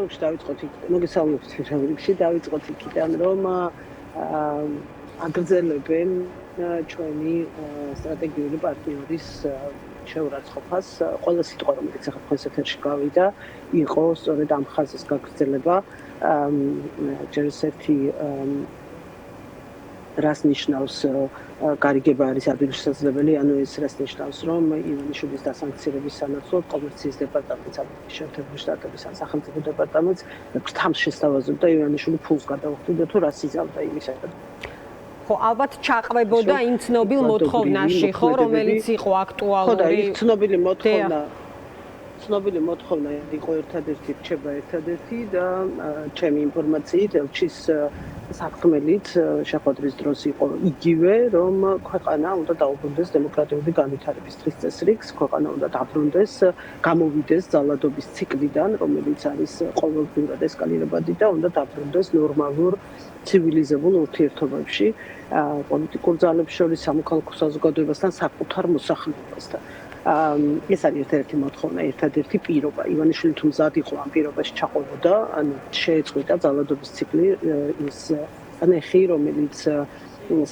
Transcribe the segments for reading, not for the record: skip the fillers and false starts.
რიგში დავიწყოთ იქ, მოგესალმებით პირველ რიგში დავიწყოთ იქიდან, რომ აგრძელებენ ჩვენი სტრატეგიული პარტნიორის შეურაცხყოფას. ყველა სიტყვა, რომელიც ახლა დღეს ეთერში გავიდა, იყო სწორედ ამ ხაზის გაგრძელება. ჯერ ერთი რას ნიშნავს გარიგება არის ადგილშესაძლებელი, ანუ ეს რას ნიშნავს, რომ ივანიშვილის დასანქცირების სანაცვლოდ კომერციის დეპარტამენტს, ამერიკის შეერთებული შტატების ან სახელმწიფო დეპარტამენტს გრთამს შესთავაზებდა ივანიშვილი ფულს გადაუხდიდა თუ რას იზავდა იმისადმი. ხო, ალბათ ჩაყვებოდა იმ ცნობილ მოთხოვნაში, ხო, რომელიც იყო აქტუალური. ხო, და ის ცნობილი მოთხოვნა იყო ერთადერთი, რჩება ერთადერთი და ჩემი ინფორმაციით ელჩის საქმელით შეხვედრის დროს იყო იგივე, რომ ქვეყანა უნდა დაუბრუნდეს დემოკრატიული განვითარების დღის წესრიგს, ქვეყანა უნდა დაბრუნდეს, გამოვიდეს ძალადობის ციკლიდან, რომელიც არის ყოველდღიურად ესკალირებადი და უნდა დაბრუნდეს ნორმალურ ცივილიზებულ ურთიერთობებში, პოლიტიკურ ძალებს შორის, სამოქალაქო საზოგადოებასთან, საკუთარ მოსახლეობასთან. ეს არის ერთ-ერთი მოთხოვნა, ერთადერთი პირობა. ივანიშვილი თუ მზად იყო ამ პირობაში ჩაყვებოდა, ანუ შეეწყვეტა ძალადობის ციკლი, ის ანეხი, რომელიც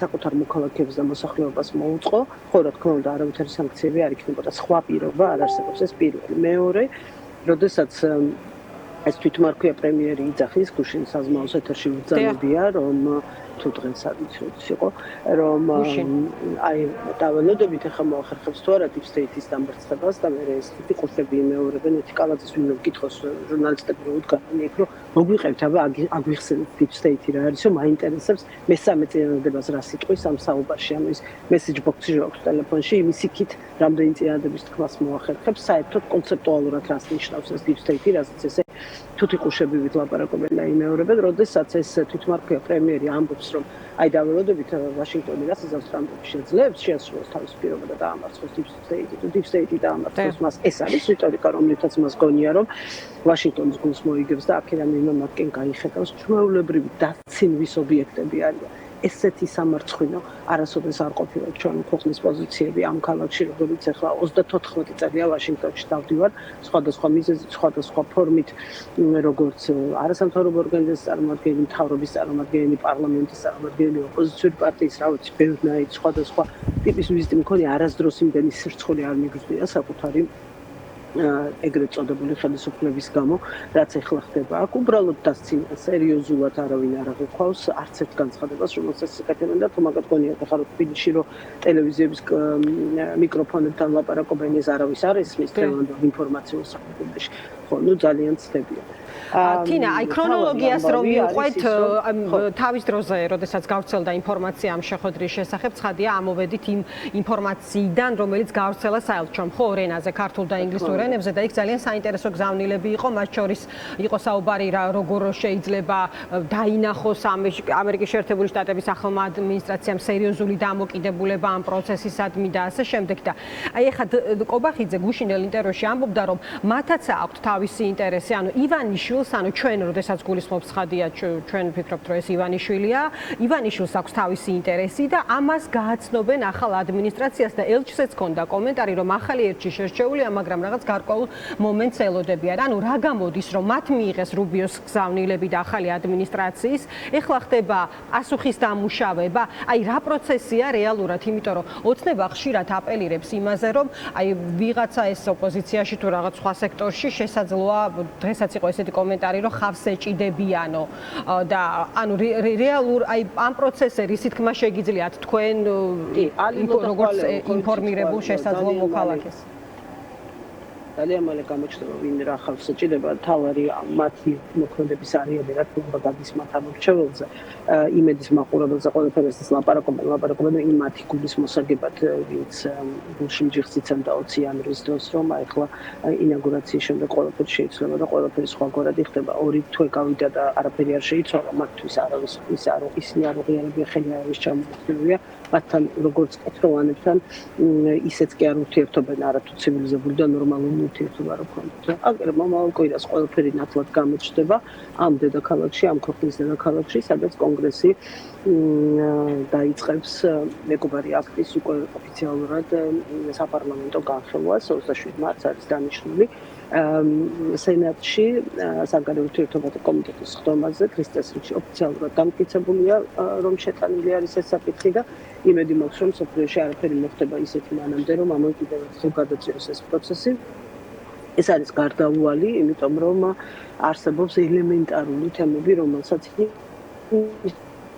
საკუთარ მოქალაქეებს და მოსახლეობას მოუწყო. ხო, რა თქმა უნდა, არავითარი სანქციები არ იქნებოდა. სხვა პირობა არ არსებობს, ეს პირველი. მეორე, როდესაც ეს თვითმარქვია პრემიერი იძახის გუშინ საზმაოს ეთერში ბრძანებია, რომ თუ დღეს არ ვიცი იყო, რომ აი დავალოდებით ახლა მოახერხებს თუ არა deep state-ის დამარცხებას და მე ეს თვითი ყურსები იმეორებენ ეთიკალაძის ვინმე მკითხოს ჟურნალისტები უდგანან იქ რომ მოგვიყევთ აბა აგვიხსენეთ deep state-ი რა არის რომ მაინტერესებს მესამე წინადადებას რა სიტყვის ამ საუბარში ანუ ის message box-ი აქვს ტელეფონში იმის იქით რამდენი წინადადების თქმას მოახერხებს საერთოდ კონცეპტუალურად რას ნიშნავს ეს deep state-ი რასაც ესე თუთი ყუშებივით ლაპარაკობენ და იმეორებენ როდესაც ეს თვითმარქვია პრემიერი ამბობს რომ აი დავალოდებით ვაშინგტონი რას იზავს ტრამპი შეძლებს შეასრულოს თავის პირობა და დაამარცხოს deep state-ი დაამარცხოს მას ეს არის რიტორიკა რომლითაც მას გონია რომ ვაშინგტონის გულს მოიგებს და აქედან ვინმე მათკენ გაიხედავს ჩვეულებრივი დაცინვის ობიექტები არიან ესეთი სამარცხვინო არასოდეს არ ყოფილა ჩვენ ქვეყნის პოზიციები ამ ქალაქში როგორც ახლა 34 წელია ვაშინგტონში დავდივარ სხვადასხვა მიზეზით სხვადასხვა ფორმით როგორც არასამთავრობო ორგანიზაციის წარმომადგენელი მთავრობის წარმომადგენელი პარლამენტის წარმომადგენელი ოპოზიციური პარტიის რა ვიცი ბევრნაირ სხვადასხვა ტიპის ვიზიტი მქონი არასდროს იმდენი სირცხული არ მიგრძნია საკუთარი ეგრეთ წოდებული ხელისუფლების გამო, რაც ეხლა ხდება. აქ უბრალოდ დასცინა სერიოზულად არავინ არ აღიქვავს არც ერთ განცხადებას, რომელსაც ეკეთებენ და თუ მაგათ გონიათ ახლა თბილისში რომ ტელევიზიების მიკროფონებთან ლაპარაკობენ ეს არავის არ ესმის დღევანდელ ინფორმაციულ საქმეებში. ხო, ნუ ძალიან ცდებია. თინა, აი ქრონოლოგიას რომ მივყვეთ თავის დროზე, როდესაც გავრცელდა ინფორმაცია ამ შეხვედრის შესახებ, ცხადია ამოვედით იმ ინფორმაციიდან, რომელიც გავრცელა საელჩომ, ხო, ენაზე, ქართულ და ინგლისურ ენებზე და იქ ძალიან საინტერესო გზავნილები იყო, მათ შორის იყო საუბარი რა როგორ შეიძლება დაინახოს ამერიკის შეერთებული შტატების ახალმა ადმინისტრაციამ სერიოზული დამოკიდებულება ამ პროცესისადმი და ასე შემდეგ და აი ეხლა კობახიძე გუშინელ ინტერვიუში ამბობდა, რომ მათაც აქვთ თავისი ინტერესი, ანუ ივანიშვილს ანუ ჩვენ როდესაც გულისხმობს ცხადია ჩვენ ვფიქრობთ რომ ეს ივანიშვილია ივანიშვილს აქვს თავისი ინტერესი და ამას გააცნობენ ახალ ადმინისტრაციას და ელჩსაც ჰქონდა კომენტარი რომ ახალი ელჩი შერჩეულია მაგრამ რაღაც გარკვეულ მომენტს ელოდებიან ანუ რა გამოდის რომ მათ მიიღეს რუბიოს გზავნილები და ახალი ადმინისტრაციის ეხლა ხდება პასუხის დამუშავება აი რა პროცესია რეალურად იმიტომ რომ ოცნება ხშირად აპელირებს იმაზე რომ აი ვიღაცა ეს ოპოზიციაში თუ რაღაც სხვა სექტორში შესაძლოა დღესაც იყო ესეთი კომენტარი რომ ხავს ეჭიდებიანო და ანუ რეალურ აი ამ პროცესზე რისი თქმა შეგიძლიათ თქვენ როგორც ინფორმირებულ შესაძლო მოქალაქეს ძალიან მალე გამოჩნდება ვინ რა ხავს ეჭიდება თავარი მათი მოქმედების არიანი რა თქმა უნდა გადის მათ ამორჩეველზე იმედის მაყურებელზე ყველაფერს ლაპარაკობენ იმ მათი გულის მოსაგებად ვინც გულში მჯიხს იცემდა 20 იანვრის დროს რომ ახლა ინაგურაციის შემდეგ ყველაფერი შეიცვლება და ყველაფერი სხვაგვარად ხდება ორი თვე გავიდა და არაფერი არ შეიცვალა მათთვის არავის ისინი არ უღიარებია ხელი არავის ჩამოყალიბებია მათთან როგორც კეთილოვანებთან ისეც კი არ ურთიერთობენ არათუ ცივილიზებული და ნორმალური ურთიერთობა რო ქონდათ. აგერ მომავალ კვირას ყველაფერი ნათლად გამოჩნდება ამ დედაქალაქში, ამ ქვეყნის დედაქალაქში, სადაც კონგრესი დაიწყებს მეგობარი აქტის უკვე ოფიციალურად საპარლამენტო განხილვას 27 მარტს არის დანიშნული სენატში საგარეო ურთიერთობათა კომიტეტის ხდომაზე ქრისტეს რიგში ოფიციალურად დამტკიცებულია, რომ შეტანილი არის ეს საკითხი და იმედი მაქვს, რომ სოფლიოში არაფერი მოხდება ისეთი მანამდე, რომ ამან კიდევ ერთხელ გადაწიოს ეს პროცესი. ეს არის გარდაუვალი, იმიტომ რომ არსებობს ელემენტარული თემები, რომელსაც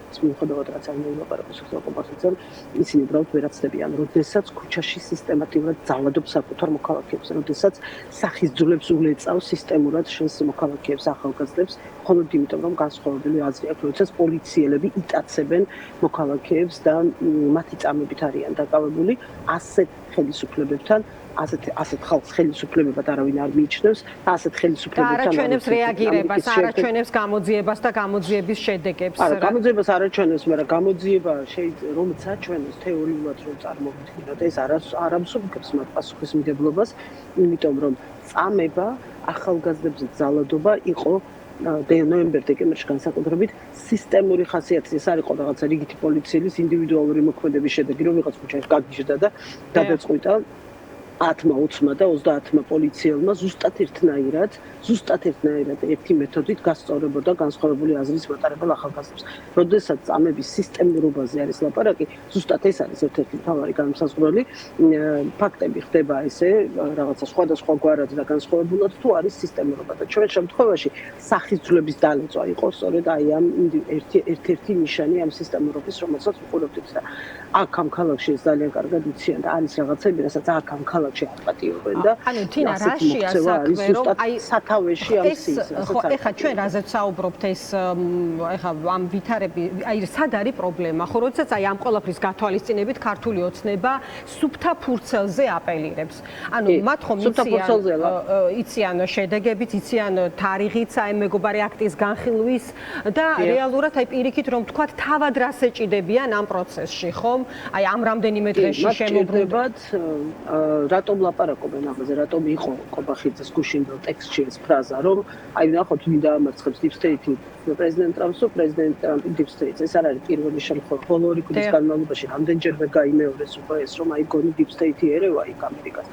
მიუხედავად რაც არ მოილაპარაკოს ოფიციალურად, ისინი უბრალოდ ვერ აცდებიან, როდესაც ქუჩაში სისტემატურად ძალადობს საკუთარ მოქალაქეებს, როდესაც სახისძულებს ულეწავს სისტემურად შენს მოქალაქეებს, ახალგაზრდებს, მხოლოდ იმიტომ, რომ განსხვავებული აზრი აქვს, როდესაც პოლიციელები იტაცებენ მოქალაქეებს და მათი წამებით არიან დაკავებული ასეთ ხელისუფლებებთან. ასეთ ხალხს ხელისუფლებებად არავინ არ მიიჩნევს, ასეთ ხელისუფლებებთან არ აჩვენებს რეაგირებას, არ აჩვენებს გამოძიებას და გამოძიების შედეგებს. არა, გამოძიებას არ აჩვენებს, მაგრამ გამოძიება შეიძლება რომც აჩვენოს თეორიულად რომ წარმოვიდგინოთ, ეს არ ამსუბუქებს მათ პასუხისმგებლობას, იმიტომ რომ წამება ახალგაზრდებზე ძალადობა იყო ნოემბერ-დეკემბერში განსაკუთრებით სისტემური ხასიათის. ეს არ იყო რაღაცა რიგითი პოლიციის ინდივიდუალური მოქმედების შედეგი, რომ ვიღაც ქუჩაში გაგიჟდა და გადაწყვიტა 10-მა, 20-მა და 30-მა პოლიციელმა ზუსტად ერთნაირად ერთი მეთოდით გასწორებოდა განსხვავებული აზრის მატარებელ ახალგაზრდებს. როდესაც წამების სისტემურობაზე არის ლაპარაკი, ზუსტად ეს არის ერთ-ერთი მთავარი განმსაზღვრელი. ფაქტები ხდება ესე, რაღაცა სხვადასხვა გვარად და განსხვავებულად თუ არის სისტემურობა და ჩვენ შემთხვევაში სახისძულების დალეწვა იყო სწორედ აი ამ ერთ-ერთი ნიშანი ამ სისტემურობის, რომელსაც ვუყურებთ და აქ ამ ქალაქში ეს ძალიან კარგად იციან და არის რაღაცები, რასაც აქ ამ ქალაქში აპატიობენ და ანუ თინა რაშია საქმე, რომ აი სათავეში ამ სიის. ხო, ეხლა ჩვენ რაზეც საუბრობთ ეს ეხლა ამ ვითარები, აი სად არის პრობლემა? ხო, როდესაც აი ამ ყველაფრის გათვალისწინებით ქართული ოცნება სუფთა ფურცელზე აპელირებს. ანუ მათ ხომ იციან შედეგებით, იციან თარიღიც, აი მეგობარი აქტის განხილვის და რეალურად აი პირიქით რომ თქვათ თავად რას ეჭიდებიან ამ პროცესში, ხო? აი ამ რამდენიმე დღეში შემოbrunდებათ რატომ ლაპარაკობენ ამაზე, რატომ იყო კობახიძეს გუშინდელ ტექსტში ეს ფრაზა, რომ აი ნახოთ ვინ დაამარცხებს Deep State-ი პრეზიდენტ ტრამპს, პრეზიდენტ ტრამპი Deep State-ს. ეს არ არის პირველი შემთხვევა, ბოლო 2 კვირის განმავლობაში რამდენჯერმე გაიმეორეს უკვე ეს, რომ აი გონი Deep State-ი ერევა იქ ამერიკას.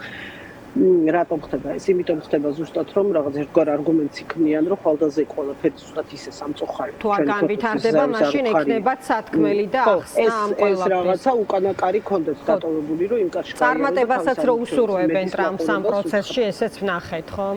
რატომ ხდება ეს? იმიტომ ხდება ზუსტად, რომ რაღაც ერთგვარ არგუმენტს იქმნიან, რომ ხვალდაზე ყველაფერი ზუსტად ისე სამწუხარი. თუ არ განვითარდება, მაშინ ექნება სათქმელი და ახსნა ამ ყველაფერს. ეს რაღაცა უკანაკარი კონდენს დატოვებული, რომ იმ კარში წარმატებასაც რო უსურვებენ ტრამპს ამ პროცესში, ესეც ვნახეთ, ხო?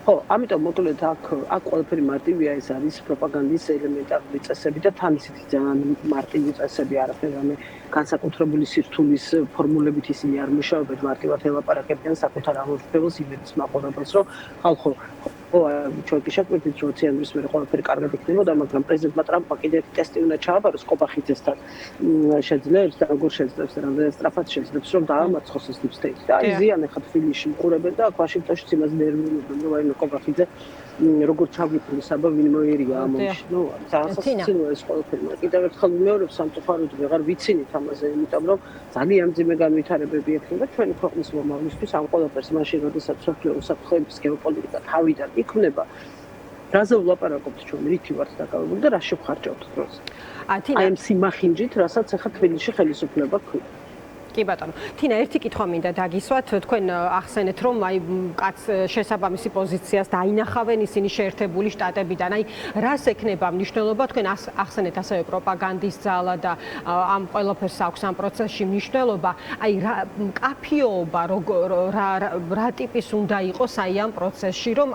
ხო, ამიტომ მოკლედ აქ ყველაფერი მარტივია, ეს არის პროპაგანდის ელემენტარული წესები და თან ისეთი ძალიან მარტივი წესები არაფერი რამე განსაკუთრებული სირთულის ფორმულებით ისინი არ მუშაობენ, მარტივად ელაპარაკებიან საკუთარ აღმოფხვრებელს, იმედის მაყურებელს, რომ ხალხო ჩვენ კი შეგვიძლია რომ ციანვის მერე ყველაფერი კარგად იქნებოდა, მაგრამ პრეზიდენტმა ტრამპმა კიდევ ტესტი უნდა ჩააბაროს კობახიძესთან. შეძლებს და როგორ შეძლებს და რამდენად სწრაფად შეძლებს რომ დაამარცხოს ეს Deep State. და აი ზიანე ხა თბილისში მყურებენ და აქ ვაშინგტონშიც იმას ნერვიულობენ, რომ აი კობახიძე როგორ ჩაგვიქრული საბა ვინ მოერია ამაში. ნუ ძალიან ეს ყველაფერი. კიდევ ერთხელ ვიმეორებ სამწუხაროდ ვეღარ ვიცინით ამაზე, იმიტომ რომ ძალიან მძიმე განვითარებები ექნება ჩვენი ქვეყნის მომავლისთვის ამ ყველაფერს მაშინ, როდესაც სოფლიო უსაფრთხოების გეოპოლიტიკა თავიდან იქმნება. რაზე ვლაპარაკობთ ჩვენ, რითი ვართ დაკავებული და რა შევხარჯავთ დროს? აი ამ სიმახინჯით, რასაც ახლა თბილისში ხელისუფლება ქვია. კი ბატონო. თინა, ერთი კითხვა მინდა დაგისვათ, თქვენ ახსენეთ, რომ აი კაც შესაბამისი პოზიციას დაინახავენ ისინი შეერთებული შტატებიდან. აი რას ექნება მნიშვნელობა, თქვენ ახსენეთ ასევე პროპაგანდის ძალა და ამ ყველაფერს აქვს ამ პროცესში მნიშვნელობა. აი კაფიობა რა ტიპის უნდა იყოს აი ამ პროცესში, რომ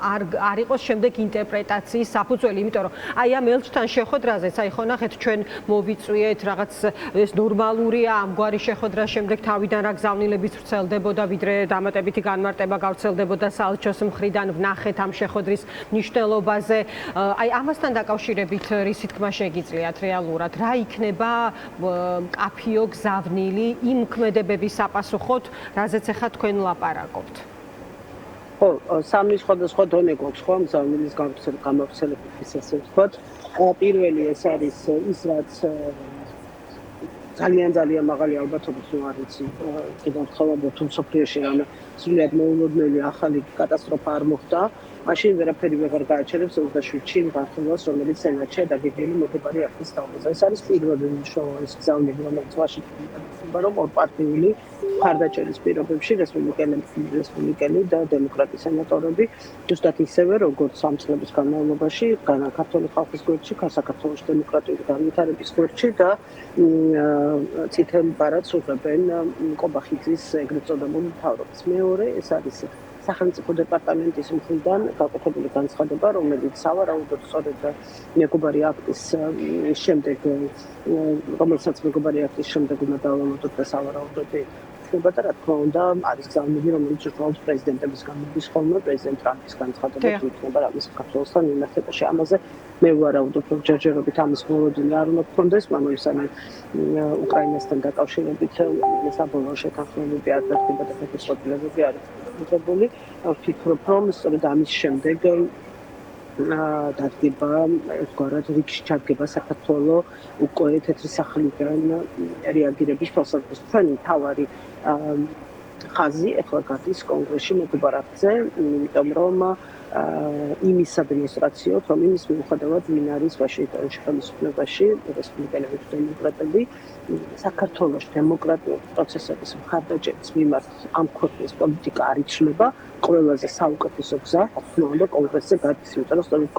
არ იყოს შემდეგ ინტერპრეტაციის საფუძველი, იმიტომ რომ აი ამ ელჩთან შეხვედრაზეც აი ხო ნახეთ ჩვენ მოვიწვიეთ რაღაც ეს ნორმალურია ამგვარი შეხვედრა შემდეგ თავიდან რა გზავნილებიც ვრცელდებოდა, ვიდრე დამატებითი განმარტება გავრცელდებოდა საელჩოს მხრიდან, ვნახეთ ამ შეხვედრის მნიშვნელობაზე. აი ამასთან დაკავშირებით რისი თქმა შეგიძლიათ რეალურად? რა იქნება კაფიო გზავნილი იმ ქმედებების საპასუხოდ, რაზეც ახლა თქვენ ლაპარაკობთ? ხო, სამი სხვადასხვა დონე გვაქვს ხო ამ გზავნილის გამავრცელების ესე ვთქვათ. პირველი ეს არის ის რაც ძალიან მაღალი ალბათობით ნუ არ ვიცი კიდევ ერთხელ თუ მსოფლიოში რამე სრულიად მოულოდნელი ახალი კატასტროფა არ მოხდა მაშინ ვერაფერი ვეღარ გააჩერებს 27-ში მმართველობას, რომელიც სენატშია დაგეგმილი მეგობარი აქტის თავზე. ეს არის პირველი მნიშვნელოვანი გზავნილი, რომელიც ვაშინგტონი გადაწყვეტა, რომ ორპარტიული მხარდაჭერის პირობებში რესპუბლიკელი და დემოკრატი სენატორები ზუსტად ისევე, როგორც ამ წლების განმავლობაში ქართული ხალხის გვერდში, საქართველოს დემოკრატიული განვითარების გვერდში და წითელ ბარათს უღებენ კობახიძის ეგრეთ წოდებული მთავრობის. მეორე, ეს არის სახელმწიფო დეპარტამენტის მხრიდან გაკეთებული განცხადება, რომელიც სავარაუდოდ სწორედ მეგობარი აქტის შემდეგ, რომელსაც მეგობარი აქტის შემდეგ უნდა დავამატოთ და სავარაუდოდ და რა თქმა უნდა არის გზავნილი, რომელიც უბრალოდ პრეზიდენტების გამოდის ხოლმე, პრეზიდენტ ტრამპის განცხადება თუ იქნება რამის საქართველოსთან მიმართებაში. ამაზე მე ვარაუდობ, რომ ჯერჯერობით ამის მოლოდინი არ უნდა გქონდეს, მაგრამ სანამ უკრაინასთან დაკავშირებით საბოლოო შეთანხმებები არ დადგება და ფეხსაცმელები არ მიღებული, ვფიქრობ, რომ სწორედ ამის შემდეგ დადგება ერთგვარად რიგში ჩადგება საქართველოს უკვე თეთრი სახლიდან რეაგირების თვალსაზრისით. ჩვენი მთავარი ხაზი ახლა გადის კონგრესში მეგობარ აქტზე, იმიტომ რომ იმის ადმინისტრაციო, რომ იმის მიუხედავად ვინ არის ვაშინგტონში ხელისუფლებაში, რესპუბლიკელები თუ დემოკრატები, საქართველოს დემოკრატიულ პროცესების მხარდაჭერის მიმართ ამ ქვეყნის პოლიტიკა არ იცვლება, ყველაზე საუკეთესო გზა, თქმა უნდა, კონგრესზე გადის, იმიტომ რომ სწორედ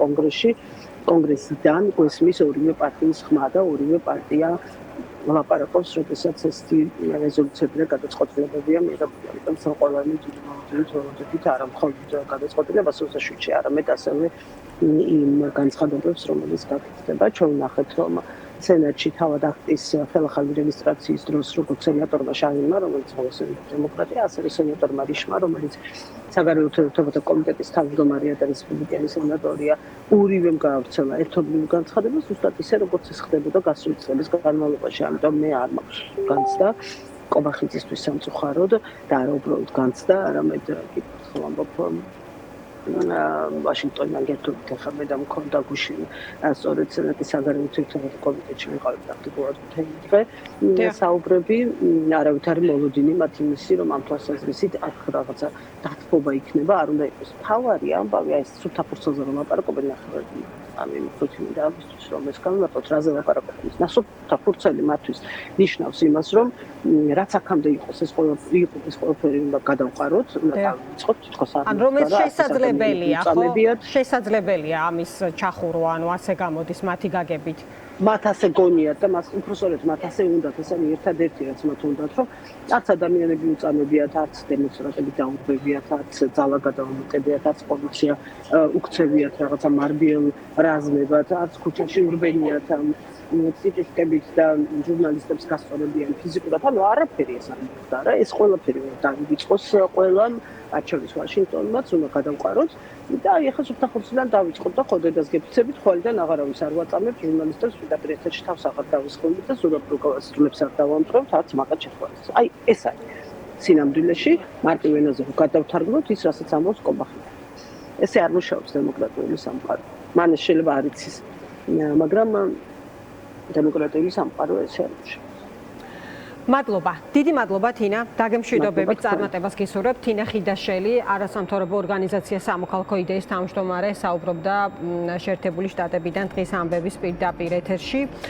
კონგრესიდან გვესმის ორივე პარტიის ხმა და ორივე პარტია ლაპარაკობს, როდესაც ეს რეზოლუციები და გადაწყვეტილებებია მიღებული. ამიტომ ყველანი თვითონ არა მხოლოდ გადაწყვეტილებას 27-ში, არამედ ასევე იმ განცხადებებს, რომელიც გაკეთდება. ჩვენ ვნახეთ, რომ სენატში თავად აქტის ხელახალი რეგისტრაციის დროს როგორც სენატორმა შაინმა, რომელიც დემოკრატია, ასევე სენატორმა რიშმა, რომელიც საგარეო ურთიერთობათა კომიტეტის თავმჯდომარეა და რესპუბლიკელი სენატორია, ორივემ გაავრცელა ერთობლივ განცხადებას, ზუსტად ისე, როგორც ეს ხდებოდა გასული წლების განმავლობაში. ამიტომ მე არ მაქვს განცდა კობახიძისთვის სამწუხაროდ და არა უბრალოდ განცდა, არამედ კითხვა ამბობ ვაშინგტონიდან გერთობით ახლა მე და მქონდა გუშინ სწორედ სენატის საგარეო ურთიერთობათა კომიტეტში ვიყავით პრაქტიკულად მთელი დღე საუბრები, არავით არის მოლოდინი მათ იმისი, რომ ამ თვალსაზრისით აქ რაღაცა დათბობა იქნება, არ უნდა იყოს თავარი ამბავი, აი ეს სუფთაფურცელზე რომ ლაპარაკობენ ახლა ამი მოცემი და ამისთვის რომ ეს განვარტოთ რაზე ლაპარაკობენ. ნასოფთაფურცელი მათთვის ნიშნავს იმას, რომ რაც აქამდე იყოს ეს ყველაფერი უნდა გადავყაროთ, უნდა დავიწყოთ თითქოს არ ან რომელიც შესაძლებელია, ხო? შესაძლებელია ამის ჩახურვა, ანუ ასე გამოდის მათი გაგებით. მათ ასე გონიათ და მას უბრალოდ მათ ასე უნდათ, ეს არის ერთადერთი რაც მათ უნდათ, რომ არც ადამიანები უწამებიათ, არც დემონსტრანტები დაურბევიათ, არც ძალა გადაუმეტებიათ, არც პოლიცია უქცევიათ რაღაცა მარბიელ რაზმებად, არც ქუჩაში ურბენიათ ციტისტებით და ჟურნალისტებს გასწორებიან ფიზიკურად. ანუ არაფერი ეს არ მოხდა რა, ეს ყველაფერი დაიწყოს ყველამ, არც შორის ვაშინგტონმაც უნდა გადავყაროთ და აი ახლა სუფთაფურცლიდან დავიწყოთ და ხოდედას გეფიცებით, ხვალიდან აღარავის არ ვაწამებთ ჟურნალისტებს, პირდაპირ ეთერში თავს აღარ დავისხმობთ და ზურაბ-რუკავასწრებს არ დავამტყრობთ, არც მაგათ შეხვედრას. აი ეს არის სინამდვილეში მარტივ ენაზე რომ გადავთარგმნოთ ის, რასაც ამბობს კობახიძე. ესე არ მუშაობს დემოკრატიული სამყარო. მან შეიძლება არ იცის, მაგრამ დემოკრატიული სამყარო ესე არ მუშაობს. მადლობა. დიდი მადლობა თინა. დაგემშვიდობებით წარმატებას გისურვებთ. თინა ხიდაშელი, არასამთავრობო ორგანიზაცია სამოქალაქო იდეის თავმჯდომარე, საუბრობდა შეერთებული შტატებიდან დღის ამბების პირდაპირ ეთერში.